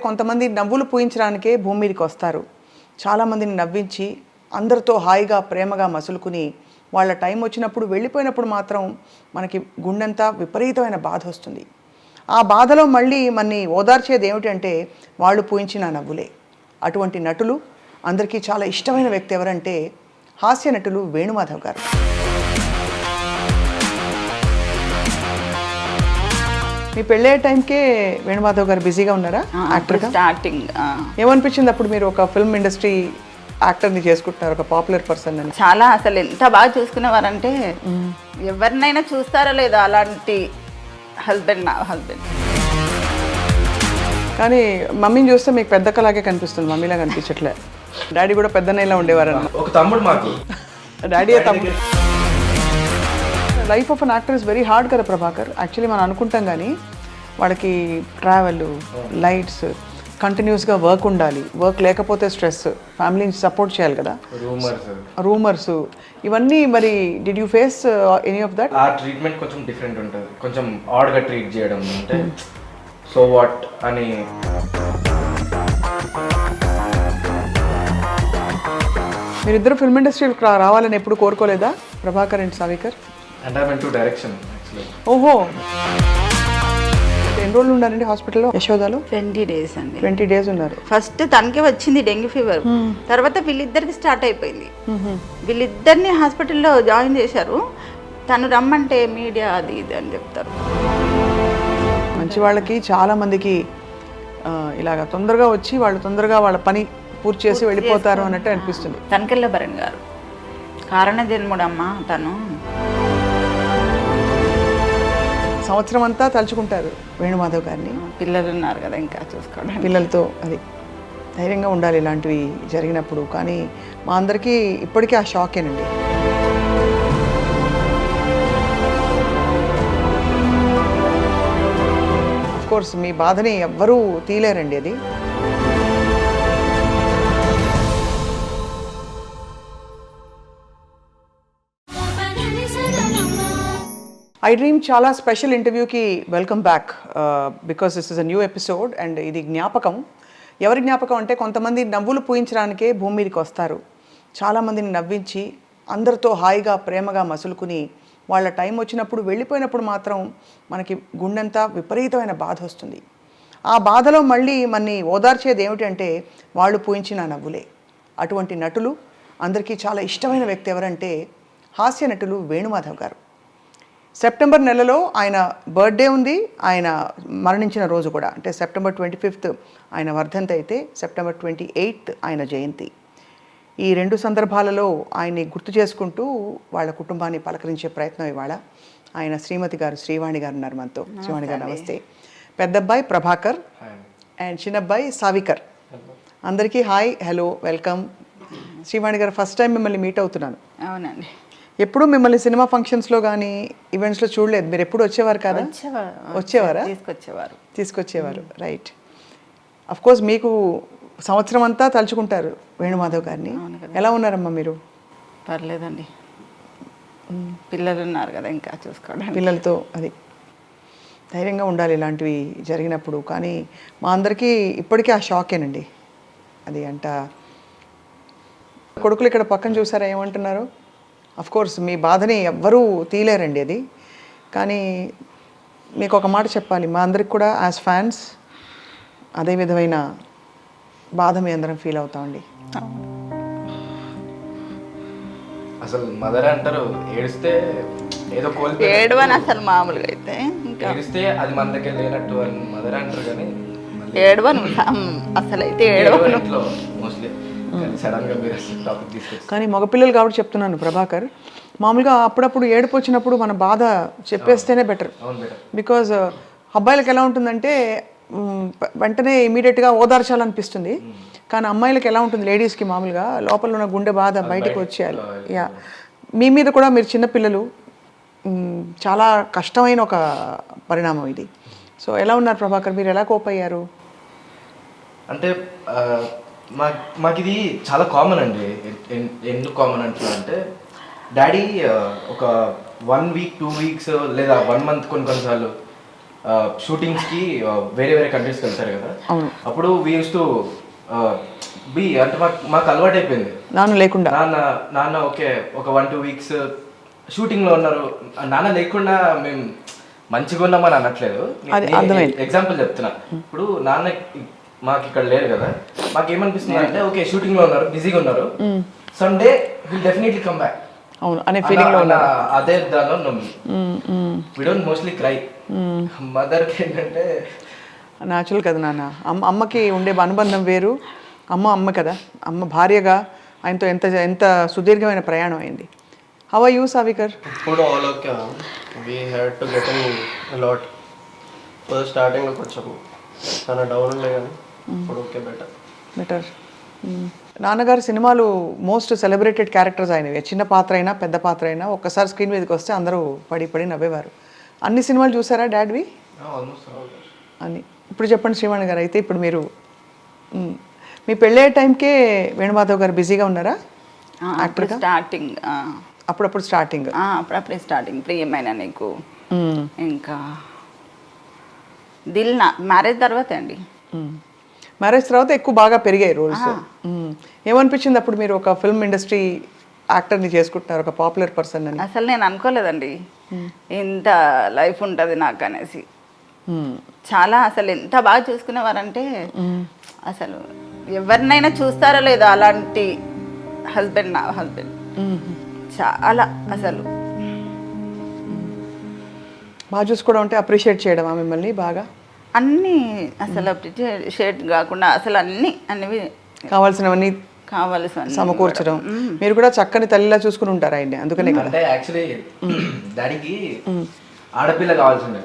కొంతమంది నవ్వులు పూయించడానికే భూమి మీదకి వస్తారు. చాలామందిని నవ్వించి అందరితో హాయిగా ప్రేమగా మసులుకుని వాళ్ళ టైం వచ్చినప్పుడు వెళ్ళిపోయినప్పుడు మాత్రం మనకి గుండెంతా విపరీతమైన బాధ వస్తుంది. ఆ బాధలో మళ్ళీ మనని ఓదార్చేది ఏమిటంటే వాళ్ళు పూయించిన నవ్వులే. అటువంటి నటులు అందరికీ చాలా ఇష్టమైన వ్యక్తి ఎవరంటే హాస్య నటులు వేణుమాధవ్ గారు. మీ పెళ్ళే టైంకే వేణుమాధవ్ గారు బిజీగా ఉన్నారా యాక్టర్గా? స్టార్టింగ్ ఏమనిపించింది అప్పుడు మీరు ఒక ఫిల్మ్ ఇండస్ట్రీ యాక్టర్ని చేసుకుంటున్నారు, ఒక పాపులర్ పర్సన్ అని? చాలా అసలు ఎంత బాగా చూసుకునేవారంటే ఎవరినైనా చూస్తారో లేదో అలాంటి హస్బెండ్. నా హస్బెండ్ కానీ మమ్మీని చూస్తే మీకు పెద్దక్కలాగే కనిపిస్తుంది, మమ్మీలా కనిపించట్లే. డాడీ కూడా పెద్దన్నయ్యలా ఉండేవారన్న. ఒక తమ్ముడు మాకు. డాడీ తమ్ముడు. Life of an actor is very hard కదా ప్రభాకర్. యాక్చువల్లీ మనం అనుకుంటాం కానీ వాళ్ళకి ట్రావెల్, లైట్స్, కంటిన్యూస్గా వర్క్ ఉండాలి, వర్క్ లేకపోతే స్ట్రెస్, ఫ్యామిలీని సపోర్ట్ చేయాలి కదా, రూమర్స్ ఇవన్నీ. మరి did you face any of that? ఆ ట్రీట్మెంట్ కొంచెం డిఫరెంట్ ఉంటుంది, కొంచెం ఆడ్గా ట్రీట్ చేయడం, అంటే సో వాట్ అని. మీరిద్దరు ఫిల్మ్ ఇండస్ట్రీకి రావాలని ఎప్పుడు కోరుకోలేదా ప్రభాకర్ అండ్ సావికర్? అంటే I mean to direction actually. ఓహో, ఎన్ని రోజులు ఉన్నారండి హాస్పిటల్లో యశోదాలో? 20 days అండి. 20 days ఉన్నారు. ఫస్ట్ తనకే వచ్చింది డెంగ్యూ ఫీవర్, తర్వాత వీళ్ళిద్దరికి స్టార్ట్ అయిపోయింది. వీళ్ళిద్దరిని హాస్పిటల్లో జాయిన్ చేశారు. తను రమ్మంటే మీడియా అది ఇది అని చెప్తారు. మంచి వాళ్ళకి చాలా మందికి ఇలాగ తొందరగా వచ్చి వాళ్ళు తొందరగా వాళ్ళ పని పూర్తి చేసి వెళ్ళిపోతారు అన్నట్టు అనిపిస్తుంది. తనకెళ్ళ భరణ్ గారు కారణ జన్ముడమ్మ. తను సంవత్సరం అంతా తలుచుకుంటారు వేణుమాధవ్ గారిని. పిల్లలు ఉన్నారు కదా ఇంకా చూసుకోవడం. పిల్లలతో అది ధైర్యంగా ఉండాలి ఇలాంటివి జరిగినప్పుడు. కానీ మా అందరికీ ఇప్పటికీ ఆ షాకేనండి. కోర్స్ మీ బాధని ఎవ్వరూ తీలేరండి అది. ఐ డ్రీమ్ చాలా స్పెషల్ ఇంటర్వ్యూకి welcome back, because this is a new episode. And ఇది జ్ఞాపకం. ఎవరి జ్ఞాపకం అంటే కొంతమంది నవ్వులు పూయించడానికే భూమి మీదకి వస్తారు. చాలామందిని నవ్వించి అందరితో హాయిగా ప్రేమగా మసులుకుని వాళ్ళ టైం వచ్చినప్పుడు వెళ్ళిపోయినప్పుడు మాత్రం మనకి గుండెంతా విపరీతమైన బాధ వస్తుంది. ఆ బాధలో మళ్ళీ మనని ఓదార్చేది ఏమిటంటే వాళ్ళు పూయించిన నవ్వులే. అటువంటి నటులు అందరికీ చాలా ఇష్టమైన వ్యక్తి ఎవరంటే హాస్య నటులు వేణుమాధవ్ గారు. సెప్టెంబర్ నెలలో ఆయన బర్త్డే ఉంది, ఆయన మరణించిన రోజు కూడా. అంటే సెప్టెంబర్ 25th ఆయన వర్ధంతి అయితే సెప్టెంబర్ 28th ఆయన జయంతి. ఈ రెండు సందర్భాలలో ఆయన్ని గుర్తు చేసుకుంటూ వాళ్ళ కుటుంబాన్ని పలకరించే ప్రయత్నం ఇవాళ. ఆయన శ్రీమతి గారు శ్రీవాణి గారు ఉన్నారు మనతో. శ్రీవాణి గారు నమస్తే. పెద్దబ్బాయి ప్రభాకర్ అండ్ చిన్నబ్బాయి సావికర్. అందరికీ హాయ్, హలో, వెల్కమ్. శ్రీవాణి గారు ఫస్ట్ టైం మిమ్మల్ని మీట్ అవుతున్నాను. అవునండి. ఎప్పుడు మిమ్మల్ని సినిమా ఫంక్షన్స్లో కానీ ఈవెంట్స్లో చూడలేదు. మీరు ఎప్పుడు వచ్చేవారు కదా? వచ్చేవారా? తీసుకొచ్చేవారు. రైట్. అఫ్ కోర్స్ మీకు సంవత్సరం అంతా తలుచుకుంటారు వేణుమాధవ్ గారిని. ఎలా ఉన్నారమ్మా మీరు? పర్లేదండి, పిల్లలు ఉన్నారు కదా ఇంకా చూసుకోవడం. పిల్లలతో అది ధైర్యంగా ఉండాలి ఇలాంటివి జరిగినప్పుడు. కానీ మా అందరికీ ఇప్పటికీ ఆ షాకేనండి అది. అంట కొడుకులు ఇక్కడ పక్కన చూసారా ఏమంటున్నారు? అఫ్ కోర్స్ మీ బాధని ఎవ్వరూ తీలేరండి అది. కానీ మీకు ఒక మాట చెప్పాలి, మా అందరికి కూడా యాజ్ ఫ్యాన్స్ అదే విధమైన బాధ మీ అందరం ఫీల్ అవుతామండి. అసలు మదర్ అంటారు ఏడిస్తే ఏదో కోల్పోయి ఏడవని అసలు మామూలుగా అయితే ఏడిస్తే అది మన దగ్గర లేనట్టు అని మదర్ అంటారు. కానీ ఏడవను అసలు అయితే ఏడవను మోస్ట్లీ. సడన్గా మీరు టాపిక్ తీసుకొచ్చి కానీ మగపిల్లలు కాబట్టి చెప్తున్నాను ప్రభాకర్, మామూలుగా అప్పుడప్పుడు ఏడుపు వచ్చినప్పుడు మన బాధ చెప్పేస్తేనే బెటర్. బికాజ్ అబ్బాయిలకు ఎలా ఉంటుందంటే వెంటనే ఇమీడియట్గా ఓదార్చాలనిపిస్తుంది. కానీ అమ్మాయిలకు ఎలా ఉంటుంది, లేడీస్కి మామూలుగా లోపల ఉన్న గుండె బాధ బయటకు వచ్చేయాలి. యా, మీ మీద కూడా మీరు చిన్నపిల్లలు, చాలా కష్టమైన ఒక పరిణామం ఇది. సో ఎలా ఉన్నారు ప్రభాకర్, మీరు ఎలా కోప్ అయ్యారు? అంటే మాకు ఇది చాలా కామన్ అండి. ఎందుకు కామన్ అంటున్నా అంటే డాడీ ఒక 1 week 2 weeks లేదా 1 month కొన్నిసార్లు షూటింగ్స్కి వేరే వేరే కంట్రీస్కి వెళ్తారు కదా, అప్పుడు వీ యూస్ టు బి అంటే మాకు అలవాటు అయిపోయింది. నాన్న లేకుండా నాన్న ఓకే ఒక 1-2 వీక్స్ షూటింగ్లో ఉన్నారు, నాన్న లేకుండా మేము మంచిగా ఉన్నామని అనట్లేదు. ఎగ్జాంపుల్ చెప్తున్నా, ఇప్పుడు నాన్న మాకు ఇక్కడ లేరు కదా, మాకు ఏమనిపిస్తుంది అంటే ఓకే షూటింగ్లో ఉన్నారు, బిజీగా ఉన్నారు, Sunday will definitely come back అవును అనే ఫీలింగ్ లో ఉన్నారు. అదే దానిలో వి డోంట్ మోస్ట్లీ క్రై. మదర్కి ఏంటంటే న్యాచురల్ కదా నాన్న. అమ్మకి ఉండే అనుబంధం వేరు. అమ్మ కదా, అమ్మ భార్యగా ఆయనతో ఎంత ఎంత సుదీర్ఘమైన ప్రయాణం అయింది. How are you సావికర్? ఇప్పుడు all okay, we had to get in lot. First స్టార్టింగ్లో కొంచెం చాలా డౌన్ ఉండే కానీ ఇప్పుడు ఓకే బెటర్. నాన్నగారు సినిమాలు మోస్ట్ సెలబ్రేటెడ్ క్యారెక్టర్స్ అయినవి. చిన్న పాత్ర అయినా పెద్ద పాత్ర అయినా ఒక్కసారి స్క్రీన్ మీదకి వస్తే అందరూ పడి నవ్వేవారు. అన్ని సినిమాలు చూసారా డాడ్వి? అని ఇప్పుడు చెప్పండి శ్రీవాణి గారు. అయితే ఇప్పుడు మీరు మీ పెళ్ళయ్యే టైంకే వేణుమాధవ్ గారు బిజీగా ఉన్నారా యాక్టర్గా? స్టార్టింగ్ అప్పుడప్పుడు అప్పుడప్పుడే స్టార్టింగ్ ప్రియమైన నీకు, ఇంకా దిల్ నా మ్యారేజ్ తర్వాత అండి. మ్యారేజ్ తర్వాత ఎక్కువ బాగా పెరిగాయి రోల్స్. ఏమనిపించింది అప్పుడు మీరు ఒక ఫిల్మ్ ఇండస్ట్రీ యాక్టర్ని చేసుకుంటున్నారు, ఒక పాపులర్ పర్సన్ అని? అసలు నేను అనుకోలేదండి ఇంత లైఫ్ ఉంటుంది నాకు అనేసి. చాలా అసలు ఎంత బాగా చూసుకునేవారంటే అసలు ఎవరినైనా చూస్తారో లేదో అలాంటి హస్బెండ్, నా హస్బెండ్ చాలా అసలు బాగా చూసుకోవడం అంటే అప్రిషియేట్ చేయడమా మిమ్మల్ని బాగా? అన్నీ అసలు అప్రిషియేట్ కాకుండా అసలు అన్నీ కావాల్సినవన్నీ సమకూర్చడం. మీరు కూడా చక్కని తల్లిలా చూసుకుని ఉంటారు ఆయన్ని, అందుకనే కదా. అంటే యాక్చువల్లీ డాడీకి ఆడపిల్ల కావాల్సిండే.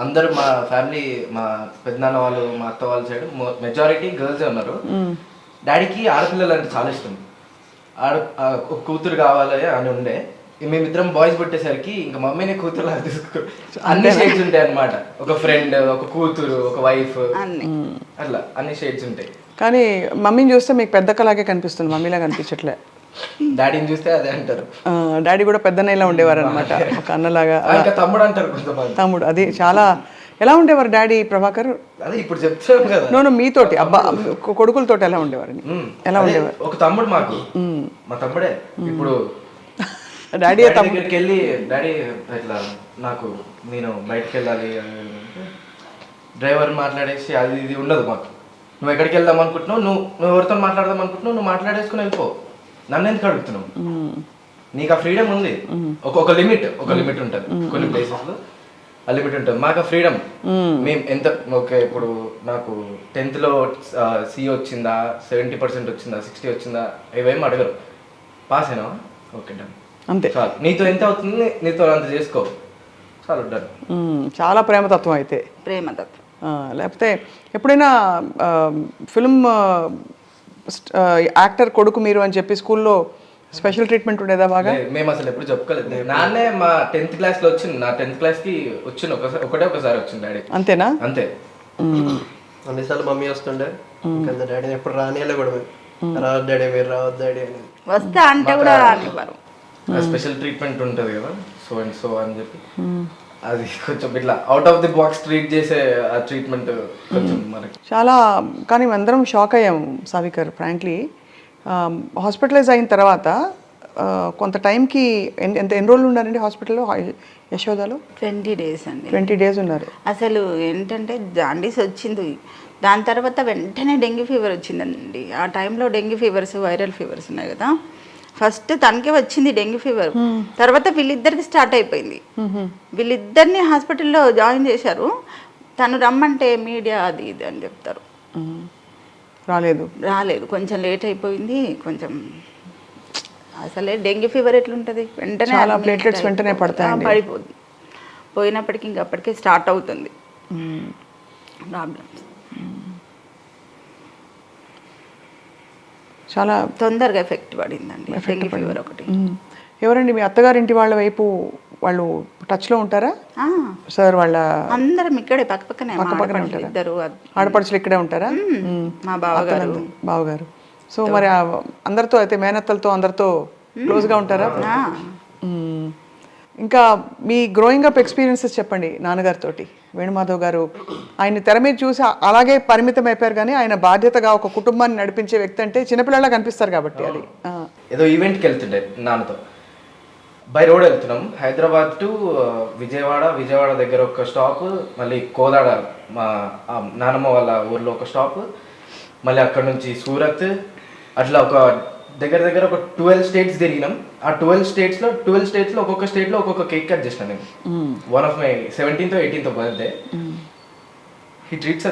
అందరూ మా ఫ్యామిలీ, మా పెద్దనాన్న వాళ్ళు, మా అత్త వాళ్ళ సైడ్ మెజారిటీ గర్ల్సే ఉన్నారు. డాడీకి ఆడపిల్లలు అంటే చాలా ఇష్టం. ఒక కూతురు కావాలి అని ఉండే. మేమిద్దరం బాయ్స్ పుట్టేసరికి ఇంకా మమ్మీనే కూతురులా తీసుకో, అన్ని షేడ్స్ ఉంటాయి అన్నమాట. ఒక ఫ్రెండ్, ఒక కూతురు, ఒక వైఫ్, అట్లా అన్ని షేడ్స్ ఉంటాయి. కానీ మమ్మీని చూస్తే మీకు పెద్ద కలాగే కనిపిస్తుంది, మమ్మీలా కనిపించట్లే. డాడీని చూస్తే అదే అంటారు. డాడీ కూడా పెద్దనైలా ఉండేవారు అనమాట, ఒక అన్నలాగా. తమ్ముడు అంటారు కొంతమంది. తమ్ముడు, అది చాలా. ఎలా ఉండేవారు డాడీ ప్రభాకర్? అదే ఇప్పుడు చెప్తాను కదా. నో మీతోటి కొడుకులతోటి ఎలా ఉండేవారు? ఎలా ఉండేవారు? ఒక తమ్ముడు మాకు, మా తమ్ముడే. ఇప్పుడు డాడీ దగ్గరికి వెళ్ళి డాడీ ఇట్లా నాకు నేను బయటకు వెళ్ళాలి, డ్రైవర్ మాట్లాడేసి అది ఇది ఉండదు మాకు. నువ్వు ఎక్కడికి వెళ్దాం అనుకుంటున్నావు, నువ్వు ఎవరితో మాట్లాడదాం అనుకుంటున్నావు, నువ్వు మాట్లాడేసుకుని వెళ్ళిపో, నన్ను ఎందుకు అడుగుతున్నావు? నీకు ఆ ఫ్రీడమ్ ఉంది. ఒక లిమిట్ ఉంటుంది కొన్ని ప్లేసెస్లో, ఆ లిమిట్ ఉంటుంది. మాకు ఆ ఫ్రీడమ్. మేము ఎంత ఓకే, ఇప్పుడు నాకు 10th లో C వచ్చిందా, 70% వచ్చిందా, 60 వచ్చిందా, ఇవేం అడగరు. పాస్ అయినా ఓకే డన్, అంతే. చాలు. నీతో ఎంత అవుతుంది, నీతో అంత చేసుకో, చాలు డన్. చాలా ప్రేమతత్వం అయితే. ప్రేమతత్వం. లేకపోతే ఎప్పుడైనా ఫిల్మ్ యాక్టర్ కొడుకు మీరు అని చెప్పి స్కూల్లో స్పెషల్ ట్రీట్మెంట్ ఉండేదా బాగా? మేము అసలు ఎప్పుడు చెప్పుకోలేదు. నాన్నే మా 10th క్లాస్లో వచ్చింది, నా 10th క్లాస్కి వచ్చింది ఒకసారి వచ్చింది డాడీ. అంతేనా? అంతే. అన్నిసార్లు మమ్మీ వస్తుండే, డాడీని ఎప్పుడు రానియాలి కూడా, రావద్దు డాడీ, మీరు రావద్దు డాడీ అని. వస్తా అంటే కూడా రానివ్వరు. స్పెషల్ ట్రీట్మెంట్ ఉంటుంది కదా, సో అండ్ సో అని చెప్పి, అది కొంచెం ఇట్లా out of the box treat చేసే ఆ ట్రీట్మెంట్ కొంచెం మనకి చాలా. కానీ అందరం షాక్ అయ్యాం సావికర్, ఫ్రాంక్లీ. హాస్పిటలైజ్ అయిన తర్వాత కొంత టైంకి ఎన్ని రోజులు ఉన్నారండి హాస్పిటల్లో, యశోదాలో? 20 days అండి. 20 days ఉన్నారు. అసలు ఏంటంటే జాండీస్ వచ్చింది, దాని తర్వాత వెంటనే డెంగ్యూ ఫీవర్ వచ్చిందండి. ఆ టైంలో డెంగ్యూ ఫీవర్స్, వైరల్ ఫీవర్స్ ఉన్నాయి కదా. ఫస్ట్ తనకే వచ్చింది డెంగ్యూ ఫీవర్, తర్వాత వీళ్ళిద్దరికి స్టార్ట్ అయిపోయింది. వీళ్ళిద్దరిని హాస్పిటల్లో జాయిన్ చేశారు. తను రమ్మంటే మీడియా అది ఇది అని చెప్తారు. రాలేదు, కొంచెం లేట్ అయిపోయింది. కొంచెం అసలే డెంగ్యూ ఫీవర్ ఎట్లుంటుంది, వెంటనే ప్లేట్లెట్స్ వెంటనే పడిపోతుంది. పోయినప్పటికీ ఇంకా అప్పటికే స్టార్ట్ అవుతుంది ప్రాబ్లమ్స్. చాలా తొందరగా ఎఫెక్ట్ పడిందండి డెంగ్యూ ఫీవర్ ఒకటి. ఎవరండి మీ అత్తగారింటి వాళ్ళ వైపు వాళ్ళు టచ్లో ఉంటారా సార్? వాళ్ళ అందరం ఇక్కడే పక్కపక్కనే ఉంటారా? ఇద్దరు ఆడపడుచులు ఇక్కడే ఉంటారా? మా బావగారు. సో మరి అందరితో అయితే మేనత్తలతో అందరితో క్లోజ్గా ఉంటారా? ఇంకా మీ గ్రోయింగ్ అప్ ఎక్స్పీరియన్సెస్ చెప్పండి నాన్నగారితోటి. వేణుమాధవ్ గారు ఆయన తెర మీద చూసి అలాగే పరిమితం అయిపోయారు, కానీ ఆయన బాధ్యతగా ఒక కుటుంబాన్ని నడిపించే వ్యక్తి అంటే చిన్నపిల్లలా కనిపిస్తారు కాబట్టి అది. ఏదో ఈవెంట్కి వెళ్తుండే నాన్నతో, బై రోడ్ వెళ్తున్నాం, హైదరాబాద్ టు విజయవాడ దగ్గర ఒక స్టాప్, మళ్ళీ కోదాడ మా నానమ్మ వాళ్ళ ఊర్లో ఒక స్టాప్, మళ్ళీ అక్కడ నుంచి సూరత్, అట్లా ఒక దగ్గర ఒక 12 స్టేట్స్ తిరిగినాం. ఆ 12 స్టేట్స్లో ఒక్కొక్క స్టేట్లో ఒక్కొక్క కేక్ కట్ చేసిన నేను. One of my 17th or 18th birthday. ఈ ట్రీట్స్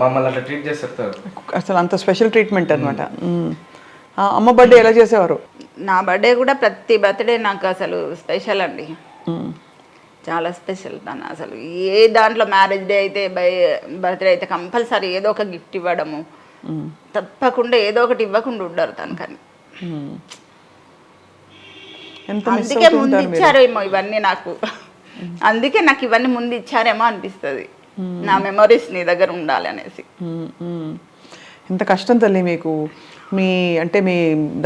మమ్మల్ని అట్లా ట్రీట్ చేస్తారు అసలు అంత స్పెషల్ ట్రీట్మెంట్ అనమాట. అమ్మ బర్త్డే ఎలా చేసేవారు? నా బర్త్డే కూడా ప్రతి బర్త్డే నాకు అసలు స్పెషల్ అండి, చాలా స్పెషల్. తను అసలు ఏ దాంట్లో మ్యారేజ్ డే అయితే బర్త్డే అయితే కంపల్సరీ ఏదో ఒక గిఫ్ట్ ఇవ్వడము, తప్పకుండా ఏదో ఒకటి ఇవ్వకుండా ఉండరు తను. కానీ అందుకే ముందు ఇచ్చారేమో ఇవన్నీ నాకు, అందుకే నాకు ఇవన్నీ ముందు ఇచ్చారేమో అనిపిస్తుంది. నా మెమరీస్ నీ దగ్గర ఉండాలి అనేసి. ఎంత కష్టం తల్లి మీకు, మీ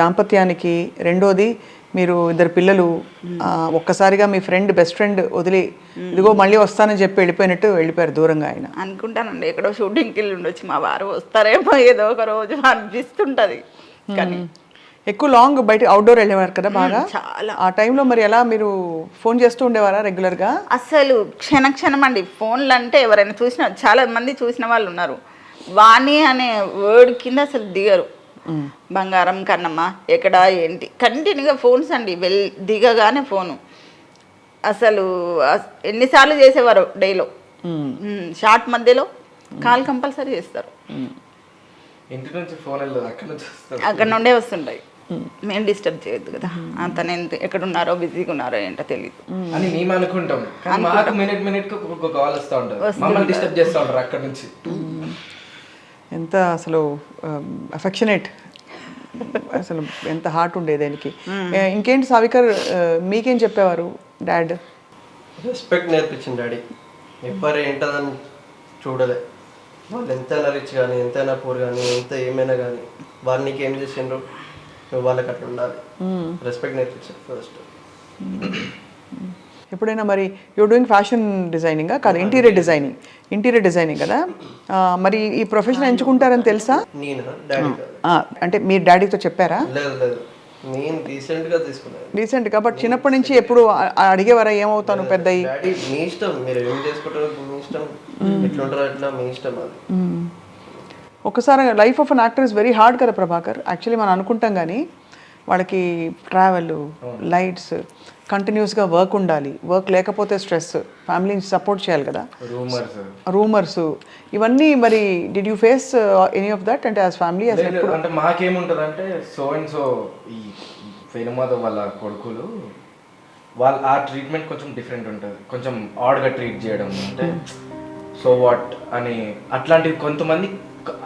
దాంపత్యానికి. రెండోది మీరు 2 పిల్లలు, ఒక్కసారిగా మీ బెస్ట్ ఫ్రెండ్ వదిలి ఇదిగో మళ్ళీ వస్తానని చెప్పి వెళ్ళిపోయారు దూరంగా. ఆయన అనుకుంటానండి ఎక్కడో షూటింగ్కి వెళ్ళి ఉండొచ్చు, మా వారు వస్తారేమో ఏదో ఒక రోజు అనిపిస్తుంటది. కానీ ఎక్కువ లాంగ్ బయట అవుట్డోర్ వెళ్ళేవారు కదా బాగా. చాలా. ఆ టైంలో మరి ఎలా మీరు ఫోన్ చేస్తూ ఉండేవారా రెగ్యులర్గా? అసలు క్షణం అండి. ఫోన్లు అంటే ఎవరైనా చాలా మంది చూసిన వాళ్ళు ఉన్నారు, వాణి అనే వర్డ్ కింద అసలు దిగరు. బంగారం కన్నమ్మ ఎక్కడ ఏంటి కంటిన్యూగా ఫోన్స్ అండి, దిగగానే ఫోను. అసలు ఎన్నిసార్లు చేసేవారు డేలో, షార్ట్ మధ్యలో కాల్ కంపల్సరీ చేస్తారు. ఇంటి నుంచి ఫోన్ వెళ్ళదు, అక్కడ నుండే వస్తుంటాయి. మేము డిస్టర్బ్ చేయొద్దు కదా, అతను ఎక్కడున్నారో బిజీగా ఉన్నారో ఏంటో తెలియదు అని మేము అనుకుంటాం. మాకు మినిట్ ఒక కాల్ వస్తూ ఉంటుంది, మమ్మల్ని డిస్టర్బ్ చేస్తూ ఉంటారు అక్కడ నుంచి. ఎంత అసలు అఫెక్షనేట్, అసలు ఎంత హార్ట్ ఉండేది దానికి. ఇంకేంటి సావికర్, మీకేం చెప్పేవారు డాడ్? రెస్పెక్ట్ నేర్పించింది డాడీ. ఎవరు ఏంటదని చూడలే, వాళ్ళు ఎంతైనా రిచ్ కానీ ఎంతైనా పూర్ కానీ ఎంత ఏమైనా కానీ వాళ్ళు నీకు ఏం చేసిండ్రు నువ్వు వాళ్ళకి అట్లా ఉండాలి. రెస్పెక్ట్ నేర్పించారు ఫస్ట్. ఎప్పుడైనా మరి యూర్ డూయింగ్ ఫ్యాషన్ డిజైనింగా కాదు, ఇంటీరియర్ డిజైనింగ్ కదా, మరి ఈ ప్రొఫెషన్ ఎంచుకుంటారని తెలుసా? నేను డాడీ అంటే మీరు డాడీతో చెప్పారా? లేదు, నేను రీసెంట్గా తీసుకున్నాను. రీసెంట్గా, బట్ చిన్నప్పటి నుంచి ఎప్పుడు అడిగేవారా ఏమవుతాను పెద్ద? డాడీ మీ ఇష్టం, మీరు ఏం చేసుకుంటారో మీ ఇష్టం, ఎట్లుంటారో అట్లా మీ ఇష్టం అది. ఒకసారి life of an actor is very hard కదా ప్రభాకర్. యాక్చువల్లీ మనం అనుకుంటాం కానీ వాళ్ళకి ట్రావెల్, లైట్స్, కంటిన్యూస్గా వర్క్ ఉండాలి, వర్క్ లేకపోతే స్ట్రెస్, ఫ్యామిలీని సపోర్ట్ చేయాలి కదా, రూమర్స్ ఇవన్నీ. మరి did you face any of that? అంటే యాజ్ ఫ్యామిలీ అంటే మాకేముంటుంది అంటే సో అండ్ సో ఈ వేణుమాధవ్ వాళ్ళ కొడుకులు ఆ ట్రీట్మెంట్ కొంచెం డిఫరెంట్ ఉంటుంది, కొంచెం ఆడ్గా ట్రీట్ చేయడం, అంటే సో వాట్ అని అట్లాంటివి. కొంతమంది,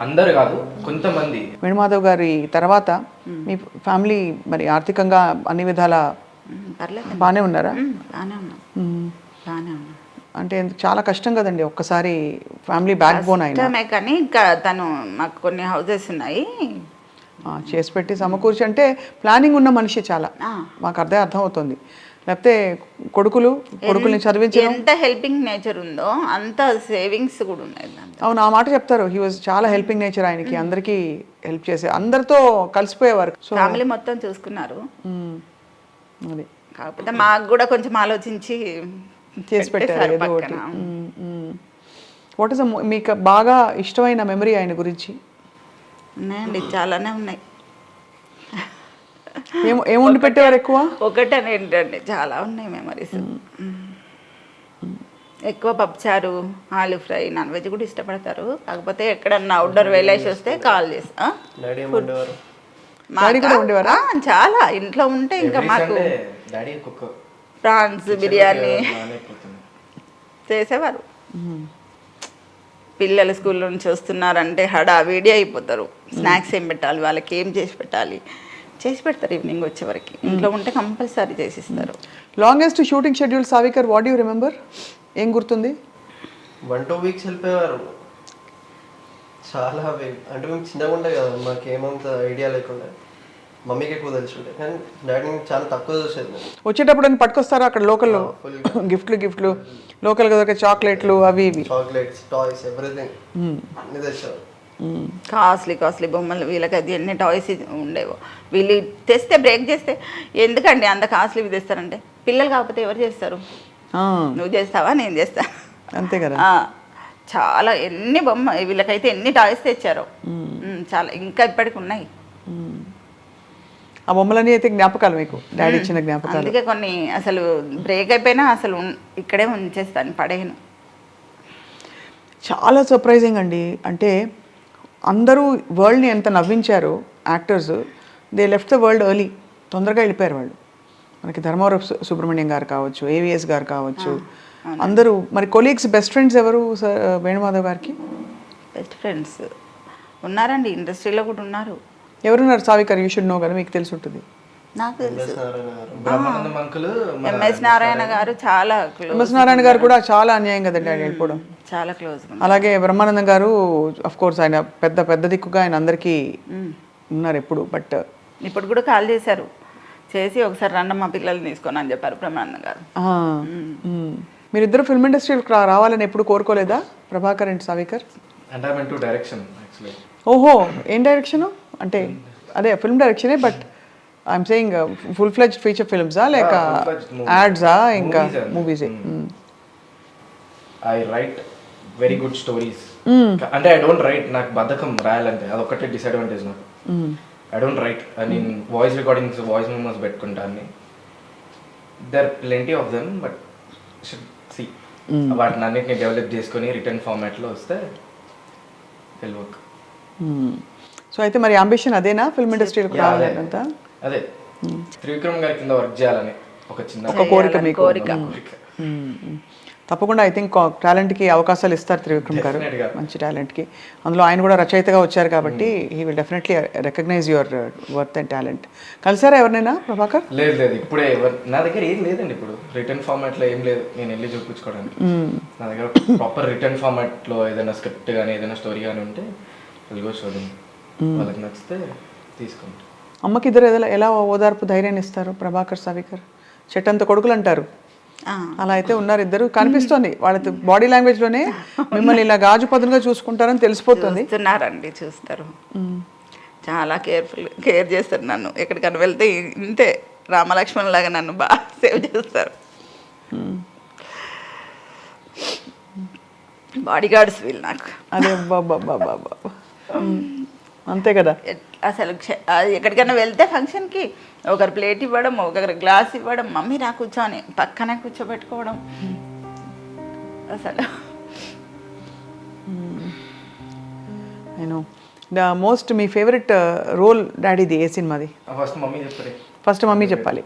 అందరు కాదు, కొంతమంది. వేణుమాధవ్ గారి తర్వాత మీ ఫ్యామిలీ మరి ఆర్థికంగా అన్ని విధాల బాగానే ఉన్నారా? అంటే చాలా కష్టం కదండి, ఒక్కసారి ఫ్యామిలీ బ్యాక్ బోన్ అయినా. కానీ ఇంకా తను మాకు కొన్ని హౌసెస్ ఉన్నాయి చేసి పెట్టి సమకూర్చి, అంటే ప్లానింగ్ ఉన్న మనిషి చాలా, మాకు అర్థం అవుతుంది. లేకపోతే కొడుకుల్ని చదివించడం, ఎంత హెల్పింగ్ నేచర్ ఉందో అంత సేవింగ్స్ కూడా ఉన్నాయి. అవును, ఆ మాట చెప్తారు. హీ వాజ్ చాలా హెల్పింగ్ నేచర్ ఆయనకి, అందరికీ హెల్ప్ చేసే, అందరితో కలిసిపోయేవారు. ఫ్యామిలీ మొత్తం చూసుకున్నారు. అది కాకపోతే మాకు కూడా కొంచెం ఆలోచించి చేసి పెట్టారు ఏదో ఒకటి. వాట్ ఇస్ మీకు బాగా ఇష్టమైన మెమరీ ఆయన గురించి? ఉన్నాయండి, చాలానే ఉన్నాయి. ఏం వండి పెట్టేవారు ఎక్కువ? ఒకటని ఏంటండి, చాలా ఉన్నాయి మెమరీస్. ఎక్కువ పప్పుచారు, ఆలు ఫ్రై, నాన్ వెజ్ కూడా ఇష్టపడతారు. కాకపోతే ఎక్కడన్నా అవుట్డోర్ వెళ్ళేసి వస్తే కాల్ చేస్తా. చాలా ఇంట్లో ఉంటే ఇంకా మాకు ప్రాన్స్ బిర్యానీ చేసేవారు. పిల్లలు స్కూల్ నుంచి వస్తున్నారంటే హడావిడి అయిపోతారు. స్నాక్స్ ఏం పెట్టాలి, వాళ్ళకి ఏం చేసి పెడతారు ఈవినింగ్ వచ్చే వరకు. ఇంట్లో ఉంటే కంపల్సరీ చేసిస్తారు. Longest shooting schedule సావికర్, what you remember? ఏం గుర్తుంది? 1-2 వీక్స్ వెళ్ళిపోయేవారు. చాలా అంటే మేము చిన్నగా ఉండే కదా, మాకేమంత ఐడియా లేకుండా మమ్మీకి ఎక్కువ తెలుసుండే కానీ డాడీని చాలా తక్కువ చూసేది నేను. వచ్చేటప్పుడు అని పట్టుకొస్తారా అక్కడ లోకల్లో గిఫ్ట్లు లోకల్గా దొరికే చాక్లెట్లు అవి ఇవి? చాక్లెట్స్, టాయ్స్, ఎవ్రీథింగ్ అన్ని తెచ్చారు. కాస్ట్లీ బొమ్మలు, వీళ్ళకి అది ఎన్ని టాయ్స్ ఉండేవో. వీళ్ళు తెస్తే బ్రేక్ చేస్తే ఎందుకండి అంత కాస్ట్లీవి తెస్తారంటే, పిల్లలు కాకపోతే ఎవరు చేస్తారు? ఆ, నువ్వు చేస్తావా, నేను చేస్తా. అంతే కదా. చాలా ఎన్ని వీళ్ళకైతే ఎన్ని టాయ్స్ తెచ్చారో. చాలా ఇంకా ఇప్పటికి ఉన్నాయి. ఆ బొమ్మలన్నీ అయితే జ్ఞాపకాలు మీకు, డాడీ ఇచ్చిన జ్ఞాపకాలు. అందుకే కొన్ని అసలు బ్రేక్ అయిపోయినా అసలు ఇక్కడే ఉంచేస్తాను, పడేయను. చాలా సర్ప్రైజింగ్ అండి. అంటే అందరూ వరల్డ్ని ఎంత నవ్వించారు actors. They left the world early, తొందరగా వెళ్ళిపోయారు వాళ్ళు. మనకి ధర్మవరం సుబ్రహ్మణ్యం గారు కావచ్చు, ఏవిఎస్ గారు కావచ్చు, అందరూ. మరి కొలీగ్స్, బెస్ట్ ఫ్రెండ్స్ ఎవరు వేణుమాధవ్ గారికి? బెస్ట్ ఫ్రెండ్స్ ఉన్నారండి, ఇండస్ట్రీలో కూడా ఉన్నారు. ఎవరున్నారు? సావికర్, యూ షుడ్ నో కదా, మీకు తెలిసి ఉంటుంది. నాకు తెలుసు. బ్రహ్మానందం అంకుల్, ఎంఎస్ నారాయణ గారు చాలా క్లోజ్. ఎంఎస్ నారాయణ గారు కూడా చాలా అన్యాయం కదండి ఆయన వెళ్ళిపోవడం. చాలా క్లోజ్. అలాగే బ్రహ్మానందం గారు అఫ్ కోర్స్ ఆయన పెద్ద దిక్కుగా ఆయన అందరికీ ఉన్నారు ఎప్పుడు. బట్ ఇప్పుడు కూడా కాల్ చేశారు, చేసి ఒకసారి రండి మా పిల్లల్ని తీసుకొని అని చెప్పారు బ్రహ్మానందం గారు. మీరిద్దరు ఫిల్మ్ ఇండస్ట్రీకి రావాలని ఎప్పుడు కోరుకోలేదా, ప్రభాకర్ అండ్ సావికర్? అంటే I mean to direction actually. ఓహో, ఏం డైరెక్షను? అంటే అదే ఫిల్మ్ డైరెక్షనే, but I'm saying full fledged feature ఫిల్మ్సా లేక యాడ్సా ఇంకా మూవీసే? I write very good stories. అంటే ఐ డోంట్ రైట్, నాకు బద్ధకం రాయాలంటే, అదొక్కటే డిసడ్వాంటేజ్ నాకు. I don't write. నేను వాయిస్ రికార్డింగ్స్, వాయిస్ మెమోస్ పెట్టుకుంటాను. There plenty of them, but should see వాటిని అన్నిటిని డెవలప్ చేసుకొని రిటర్న్ ఫార్మాట్లో వస్తే విల్ వర్క్. సో అయితే మరి అంబిషన్ అదేనా, ఫిల్మ్ ఇండస్ట్రీలోకి రావాలంతా? అదే త్రివిక్రమ్ గారి కింద వర్క్ చేయాలని ఒక చిన్న కోరిక మీకు? కోరిక. తప్పకుండా ఐ థింక్ టాలెంట్కి అవకాశాలు ఇస్తారు త్రివిక్రమ్ గారు, Definitely. మంచి టాలెంట్కి. అందులో ఆయన కూడా రచయితగా వచ్చారు కాబట్టి he will definitely recognise your worth and talent. కలిసారా ఎవరినైనా ప్రభాకర్? లేదు ఇప్పుడే నా దగ్గర ఏం లేదండి. ఇప్పుడు రిటర్న్ ఫార్మాట్లో ఏం లేదు, నేను వెళ్ళి చూపించుకోవడానికి. నా దగ్గర ప్రాపర్ రిటర్న్ ఫార్మాట్లో ఏదైనా స్క్రిప్ట్ కానీ ఏదైనా స్టోరీ కానీ ఉంటే వెళ్ళి చూడండి, వాళ్ళకి నచ్చితే తీసుకుంటాం. అమ్మకి ఇద్దరు ఎలా ఓదార్పు ధైర్యాన్ని ఇస్తారు ప్రభాకర్ సావికర్? చెట్టంత కొడుకులు అంటారు, అలా అయితే ఉన్నారు ఇద్దరు. కనిపిస్తుంది వాళ్ళ బాడీ లాంగ్వేజ్ లోనే మిమ్మల్ని ఇలా గాజు పదునుగా చూసుకుంటారని తెలిసిపోతుంది. చూస్తున్నారండి, చూస్తారు. చాలా కేర్ చేస్తారు నన్ను. ఎక్కడికైనా వెళ్తే ఇంతే రామలక్ష్మణ్ లాగా నన్ను బాగా సేవ్ చేస్తారు. బాడీ గార్డ్స్ వీళ్ళు నాకు. అదే బాబా అంతే కదా. అసలు ఎక్కడికైనా వెళ్తే ఫంక్షన్కి ఒకరు ప్లేట్ ఇవ్వడం, ఒకరు గ్లాస్ ఇవ్వడం, మమ్మీ రా కూర్చొని పక్కనే కూర్చోబెట్టుకోవడం. అసలు నేను ద మోస్ట్ మీ ఫేవరెట్ రోల్ డాడీది ఏ సినిమాది? ఫస్ట్ మమ్మీ చెప్పండి. ఫస్ట్ మమ్మీ చెప్పాలి.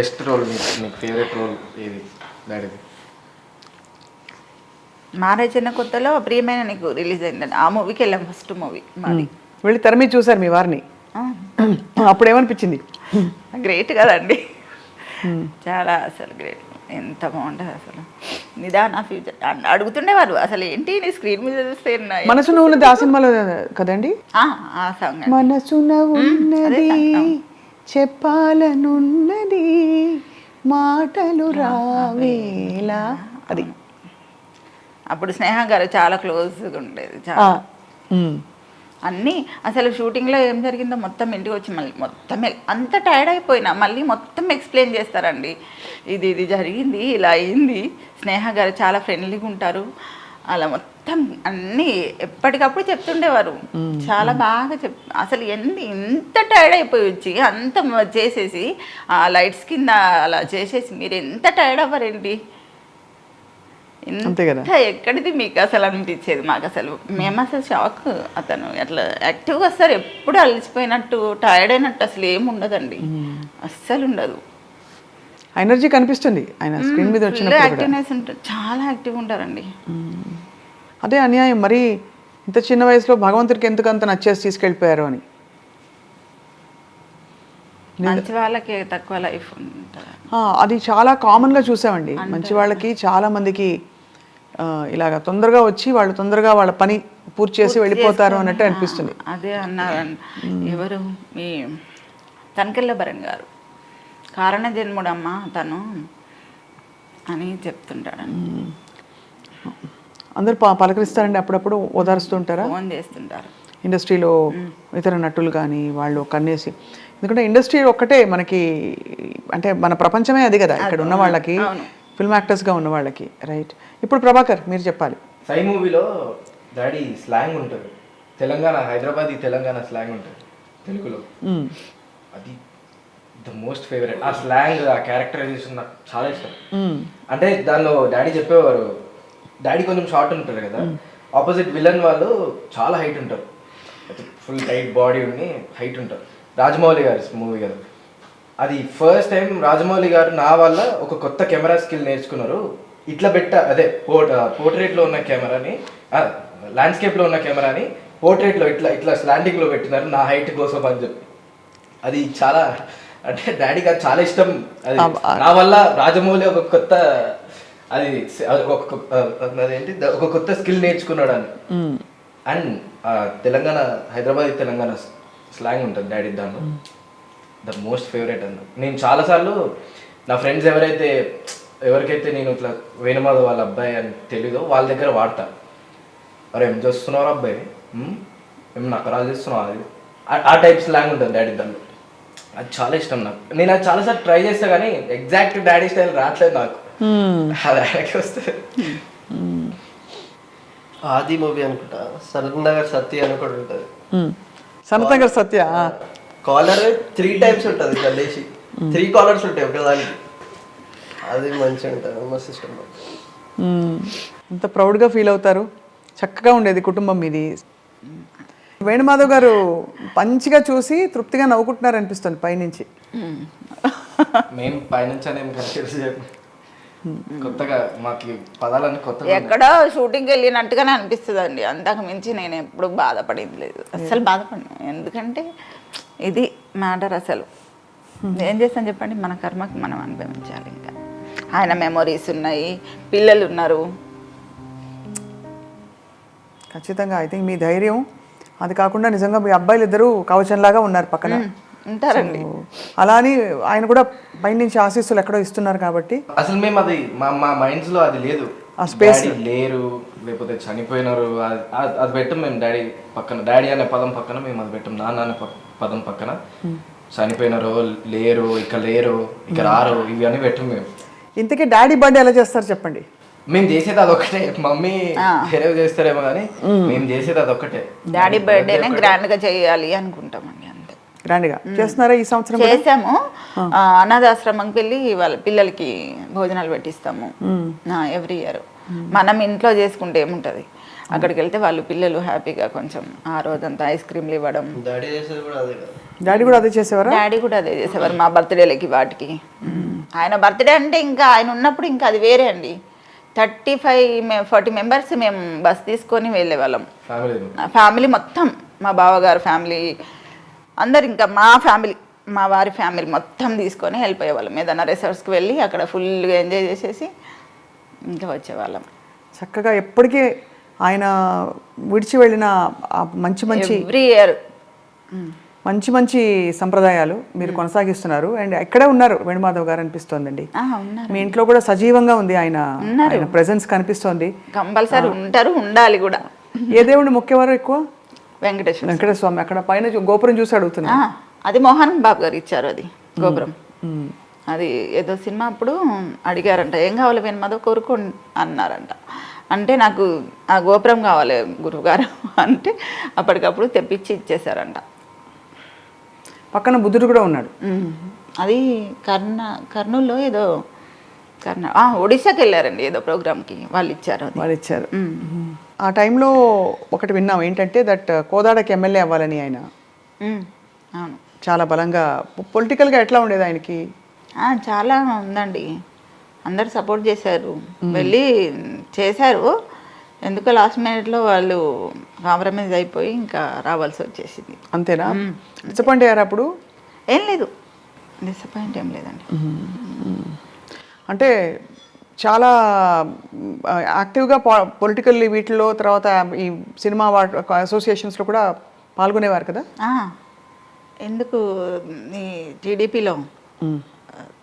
బెస్ట్ రోల్, మీకు ఫేవరెట్ రోల్ ఏది డాడీది? మ్యారేజ్ అయిన కొత్తలో ప్రియమైన నీకు రిలీజ్ అయిందండి, ఆ మూవీకి వెళ్ళాం. ఫస్ట్ మూవీ మాది. వెళ్ళి తెర మీద చూసారు మీ వారిని, అప్పుడు ఏమనిపించింది? గ్రేట్ కదండి, చాలా అసలు గ్రేట్. ఎంత బాగుంటుంది అసలు. నిదాన ఫ్యూచర్ అడుగుతుండేవారు, అసలు ఏంటి నీ స్క్రీన్ మీద చూస్తే మనసున ఉన్నది ఆ సినిమాలో కదండి? ఆ సాంగ్. మనసున ఉన్నది చెప్పాలనున్నది మాటలు రావేలా, అది. అప్పుడు స్నేహ గారు చాలా క్లోజ్గా ఉండేది. చాలా అన్నీ అసలు షూటింగ్లో ఏం జరిగిందో మొత్తం ఇంటికి వచ్చి మళ్ళీ మొత్తం అంత టైర్డ్ అయిపోయినా మళ్ళీ మొత్తం ఎక్స్ప్లెయిన్ చేస్తారండి. ఇది జరిగింది, ఇలా అయింది. స్నేహ గారు చాలా ఫ్రెండ్లీగా ఉంటారు, అలా మొత్తం అన్నీ ఎప్పటికప్పుడు చెప్తుండేవారు. చాలా బాగా అసలు ఇంత టైర్డ్ అయిపోయి వచ్చి అంత చేసేసి ఆ లైట్స్ కింద అలా చేసేసి మీరు ఎంత టైర్డ్ అవ్వరండి, అంతే కదా. ఎక్కడిది మీకు అసలు అనిపించేది. మాకు అసలు మేము అసలు షాక్. అతను అట్లా యాక్టివ్గా వస్తారు, ఎప్పుడు అలసిపోయినట్టు టైర్డ్ అయినట్టు అసలు ఏమి ఉండదండి, అస్సలు ఉండదు. ఎనర్జీ కనిపిస్తుంది ఆయన స్క్రీన్ మీద వచ్చినప్పుడు. యాక్టివ్నెస్ ఉంటుంది, చాలా యాక్టివ్గా ఉంటారండి. అదే అన్యాయం మరి, ఇంత చిన్న వయసులో భగవంతుడికి ఎందుకు అంత నచ్చేసి తీసుకెళ్ళిపోయారు అని. మంచి వాళ్ళకి తక్కువ లైఫ్ ఉంటుంది, అది చాలా కామన్గా చూసామండి. మంచి వాళ్ళకి చాలా మందికి ఇలాగ తొందరగా వచ్చి వాళ్ళు తొందరగా వాళ్ళ పని పూర్తి చేసి వెళ్ళిపోతారు అన్నట్టు అనిపిస్తుంది. అదే అన్నారండి ఎవరు, మీ తనకెళ్ళ భరణ్ గారు కారణ జన్ముడమ్మ తను అని చెప్తుంటాడండి. అందరు పలకరిస్తారండి, అప్పుడప్పుడు ఓదారుస్తుంటారా? ఫోన్ చేస్తుంటారు. ఇండస్ట్రీలో ఇతర నటులు కానీ వాళ్ళు కన్నేసి, ఎందుకంటే ఇండస్ట్రీ ఒక్కటే మనకి, అంటే మన ప్రపంచమే అది కదా ఇక్కడ ఉన్న వాళ్ళకి, ఫిల్మ్ యాక్టర్స్గా ఉన్న వాళ్ళకి, రైట్? ఇప్పుడు ప్రభాకర్ మీరు చెప్పాలి. సై మూవీలో డాడీ స్లాంగ్ ఉంటుంది, తెలంగాణ హైదరాబాదీ తెలంగాణ స్లాంగ్ ఉంటుంది తెలుగులో. అది ద మోస్ట్ ఫేవరెట్. ఆ స్లాంగ్, ఆ క్యారెక్టరైజేషన్ నాకు చాలా ఇష్టం. అంటే దానిలో డాడీ చెప్పేవారు, డాడీ కొంచెం షార్ట్ ఉంటారు కదా, ఆపోజిట్ విలన్ వాళ్ళు చాలా హైట్ ఉంటారు, ఫుల్ టైట్ బాడీ ఉండి హైట్ ఉంటారు. రాజమౌళి గారి మూవీ కదా అది. ఫస్ట్ టైం రాజమౌళి గారు నా వల్ల ఒక కొత్త కెమెరా స్కిల్ నేర్చుకున్నారు. ఇట్లా అదే పోర్ట్రేట్లో ఉన్న కెమెరాని, ల్యాండ్స్కేప్లో ఉన్న కెమెరాని పోర్ట్రేట్లో ఇట్లా ఇట్లా స్లాండింగ్లో పెట్టినారు నా హైట్ కోసం అని చెప్పి. అది చాలా, అంటే డాడీకి అది చాలా ఇష్టం. అది నా వల్ల రాజమౌళి ఒక కొత్త, అది అదేంటి ఒక కొత్త స్కిల్ నేర్చుకున్నాడు అని. అండ్ తెలంగాణ, హైదరాబాద్ తెలంగాణ స్లాంగ్ ఉంటుంది డాడీ దాంట్లో. ద మోస్ట్ ఫేవరెట్ అన్న. నేను చాలాసార్లు నా ఫ్రెండ్స్ ఎవరికైతే నేను ఇట్లా వేణుమాధవ్ వాళ్ళ అబ్బాయి అని తెలీదో వాళ్ళ దగ్గర వాడతా. అరే ఏం చేస్తున్నావు అబ్బాయి, ఏం నకరాలు చేస్తున్నావు, అది ఆ టైప్ స్లాంగ్ ఉంటుంది డాడీ దాంట్లో. అది చాలా ఇష్టం నాకు. నేను అది చాలాసార్లు ట్రై చేస్తా కానీ ఎగ్జాక్ట్ డాడీ స్టైల్ రావట్లేదు నాకు. అది ఆయనకి వస్తుంది. ఆది మూవీ అనుకుంటా, సనత్ నగర్ సత్య అని కూడా ఉంటుంది. సనత్ నగర్ సత్య కాలర్ 3 times ఉంటుంది, ఇట్లా లేచి 3 కాలర్స్ ఉంటాయి ఒకదానికి. అది మంచిగా ఉంటుంది, మస్తు ఇష్టం. ఎంత ప్రౌడ్గా ఫీల్ అవుతారు. చక్కగా ఉండేది కుటుంబం మీది. వేణుమాధవ్ గారు మంచిగా చూసి తృప్తిగా నవ్వుకుంటున్నారు అనిపిస్తుంది పైనుంచి. మేము పైనుంచి అనేం కన్సిడర్ చేయము, కొత్తగా మాకు పదాలన్నీ కొత్తగా. ఎక్కడో షూటింగ్కి వెళ్ళినట్టుగానే అనిపిస్తుంది అండి, అంతకు మించి నేను ఎప్పుడు బాధపడింది లేదు, అస్సలు బాధపడినా. ఎందుకంటే ఇది మ్యాటర్. అసలు ఏం చేస్తాను చెప్పండి, మన కర్మకి మనం అనుభవించాలి. ఇంకా ఆయన మెమొరీస్ ఉన్నాయి, పిల్లలు ఉన్నారు. ఖచ్చితంగా ఐ థింక్ మీ ధైర్యం, అది కాకుండా నిజంగా మీ అబ్బాయిలు ఇద్దరు కవచంలాగా ఉన్నారు పక్కన ఉంటారండి. అలా అని ఆయన కూడా పైనుంచి ఆశీస్సులు ఎక్కడో ఇస్తున్నారు కాబట్టి. అసలు మేము అది మా మైండ్స్ లో అది లేదు, ఆ స్పేస్ లేరు, లేకపోతే చనిపోయినారు అది పెట్టం మేము. డాడీ పక్కన, డాడీ అనే పదం పక్కన మేము అది పెట్టం. నాన్న అనే పదం పక్కన చనిపోయినారు, లేరు, ఇక లేరు, ఇక రారు, ఇవి అని పెట్టం మేము. ఇంతకీ డాడీ బర్త్డే ఎలా చేస్తారు చెప్పండి? మేము చేసేది అదొక్కటే. మమ్మీ వేరే చేస్తారేమో కానీ మేము చేసేది అదొక్కటే. డాడీ బర్త్డేనే గ్రాండ్ గా చేయాలి అనుకుంటామండి, అంతే. గ్రాండ్గా చేస్తున్నారా ఈ సంవత్సరం? చేసాము. అనాథాశ్రమంకి వెళ్ళి వాళ్ళ పిల్లలకి భోజనాలు పెట్టిస్తాము ఎవ్రీ ఇయర్. మనం ఇంట్లో చేసుకుంటే ఏముంటది, అక్కడికి వెళ్తే వాళ్ళు పిల్లలు హ్యాపీగా కొంచెం ఆ రోజంతా ఐస్ క్రీమ్లు ఇవ్వడం. డాడీ చేసేది కూడా అదే కదా. డాడీ కూడా అదే చేసేవారా? డాడీ కూడా అదే చేసేవారు మా బర్త్డేలకి వాటికి. ఆయన బర్త్డే అంటే ఇంకా ఆయన ఉన్నప్పుడు ఇంకా అది వేరే అండి. 35-40 మెంబర్స్ మేము బస్ తీసుకొని వెళ్ళేవాళ్ళం, ఫ్యామిలీ మొత్తం. మా బావగారు ఫ్యామిలీ అందరు, ఇంకా మా ఫ్యామిలీ, మా వారి ఫ్యామిలీ మొత్తం తీసుకొని వెళ్ళిపోయేవాళ్ళం. ఏదైనా రిసార్ట్స్కి వెళ్ళి అక్కడ ఫుల్గా ఎంజాయ్ చేసేసి ఇంకా వచ్చేవాళ్ళం. చక్కగా ఎప్పటికీ ఆయన విడిచి వెళ్ళిన మంచి మంచి ఎవ్రీ ఇయర్ మంచి మంచి సంప్రదాయాలు మీరు కొనసాగిస్తున్నారు. అండ్ ఎక్కడే ఉన్నారు వేణుమాధవ్ గారు అనిపిస్తోందండి. మీ ఇంట్లో కూడా సజీవంగా ఉంది ఆయన ప్రెజెన్స్ కనిపిస్తోంది. కంపల్సరీ ఉంటారు, ఉండాలి కూడా. ఏ దేవుడిని మొక్కేవారు ఎక్కువ? వెంకటేశ్వర స్వామి. అక్కడ పైన గోపురం చూసి అడుగుతున్నా. అది మోహన్ బాబు గారు ఇచ్చారు అది గోపురం. అది ఏదో సినిమా అప్పుడు అడిగారంట, ఏం కావాలి వేణుమాధవ్ కోరుకో అన్నారంట. అంటే నాకు ఆ గోపురం కావాలి గురువుగారు అంటే అప్పటికప్పుడు తెప్పించి ఇచ్చేసారంట. పక్కన బుద్ధుడు కూడా ఉన్నాడు. అది కర్నూలులో ఏదో ఒడిశాకి వెళ్ళారండి ఏదో ప్రోగ్రామ్కి, వాళ్ళు ఇచ్చారు. ఆ టైంలో ఒకటి విన్నాం ఏంటంటే దట్ కోదాడకి ఎమ్మెల్యే అవ్వాలని ఆయన. అవును, చాలా బలంగా పొలిటికల్గా ఎట్లా ఉండేది ఆయనకి? చాలా ఉందండి, అందరు సపోర్ట్ చేశారు, వెళ్ళి చేశారు. ఎందుకో లాస్ట్ మినిట్లో వాళ్ళు కాంప్రమైజ్ అయిపోయి ఇంకా రావాల్సి వచ్చేసింది. అంతేనా? డిసప్పాయింట్ అయ్యారు అప్పుడు? ఏం లేదు, డిసప్పాయింట్ ఏం లేదండి. అంటే చాలా యాక్టివ్గా పొలిటికల్ వీటిలో, తర్వాత ఈ సినిమా అసోసియేషన్స్లో కూడా పాల్గొనేవారు కదా? ఎందుకు ఈ టీడీపీలో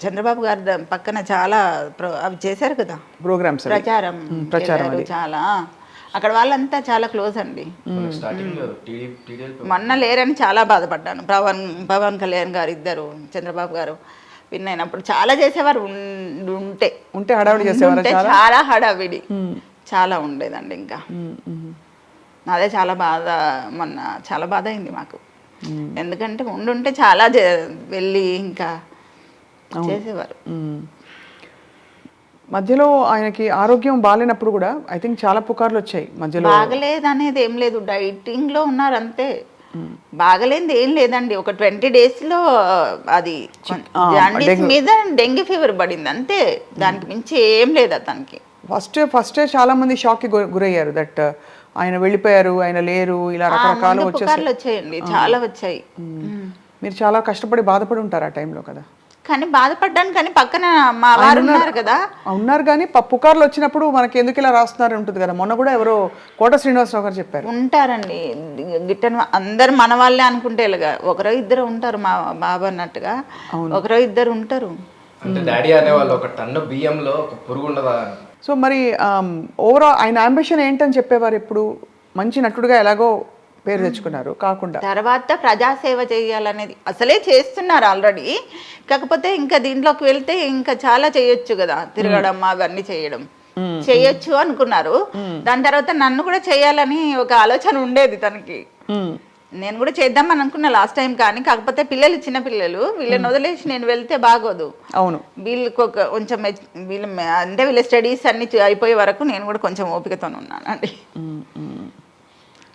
చంద్రబాబు గారి పక్కన చాలా అవి చేశారు కదా ప్రోగ్రామ్స్ ప్రచారం చేశారు చాలా. అక్కడ వాళ్ళంతా చాలా క్లోజ్ అండి. స్టార్టింగ్ టీడీపీ మొన్న లేరని చాలా బాధపడ్డాను. పవన్ కళ్యాణ్ గారు ఇద్దరు, చంద్రబాబు గారు విన్ అయినప్పుడు చాలా చేసేవారు. ఉంటే హడావిడి చేసేవారు, చాలా హడావిడి చాలా ఉండేదండి. ఇంకా అదే చాలా బాధ, మొన్న చాలా బాధ అయింది మాకు. ఎందుకంటే ఉండుంటే చాలా వెళ్ళి ఇంకా చేసేవారు. మధ్యలో ఆయనకి ఆరోగ్యం బాగాలేనప్పుడు కూడా ఐ థింక్ చాలా పుకార్లు వచ్చాయి మధ్యలో. బాగలేదు అనేది ఏం లేదు, డైటింగ్ లో ఉన్నారు అంతే. బాగలేనిది ఏం లేదండి. ఒక 20 days లో అది జాండీస్ మీద డెంగ్యూ ఫీవర్ పడింది అంతే. దానికి మించి ఏం లేదు అతనికి. ఫస్టే చాలా మంది షాక్ కి గురయ్యారు దట్ ఆయన వెళ్ళిపోయారు, ఆయన లేరు, ఇలా రకరకాలు వచ్చాయండి, చాలా వచ్చాయి. మీరు చాలా కష్టపడి బాధపడి ఉంటారు ఆ టైంలో కదా. కానీ బాధపడ్డాను, కానీ పక్కన మా వారు ఉన్నారు కదా. ఉన్నారు కానీ పుకార్లు వచ్చినప్పుడు మనకి ఎందుకు ఇలా రాస్తున్నారు ఉంటుంది కదా. మొన్న కూడా ఎవరో కోట శ్రీనివాసరావు గారు చెప్పారు. ఉంటారండి గిట్టని అందరు మన వాళ్ళే అనుకుంటే ఇలాగా ఒకరో ఇద్దరు ఉంటారు, మా బాబు అన్నట్టుగా ఒకరో ఇద్దరు ఉంటారు. అంటే డాడీ అనేవాళ్ళు ఒక టన్ను బియ్యంలో ఒక పురుగు ఉండదా. సో మరి ఓవరాల్ ఆయన అంబిషన్ ఏంటని చెప్పేవారు ఎప్పుడు? మంచి నటుడుగా ఎలాగో పేరు తెచ్చుకున్నారు కాకుండా తర్వాత ప్రజాసేవ చేయాలనేది అసలే చేస్తున్నారు ఆల్రెడీ. కాకపోతే ఇంకా దీంట్లోకి వెళ్తే ఇంకా చాలా చేయొచ్చు కదా, తిరగడం అవన్నీ చేయొచ్చు అనుకున్నారు. దాని తర్వాత నన్ను కూడా చేయాలని ఒక ఆలోచన ఉండేది తనకి. నేను కూడా చేద్దామని అనుకున్నా లాస్ట్ టైం, కానీ కాకపోతే పిల్లలు చిన్న పిల్లలు, వీళ్ళని వదిలేసి నేను వెళ్తే బాగోదు. అవును, వీళ్ళకి కొంచెం వీళ్ళ స్టడీస్ అన్ని అయిపోయే వరకు నేను కూడా కొంచెం ఓపికతో ఉన్నానండి.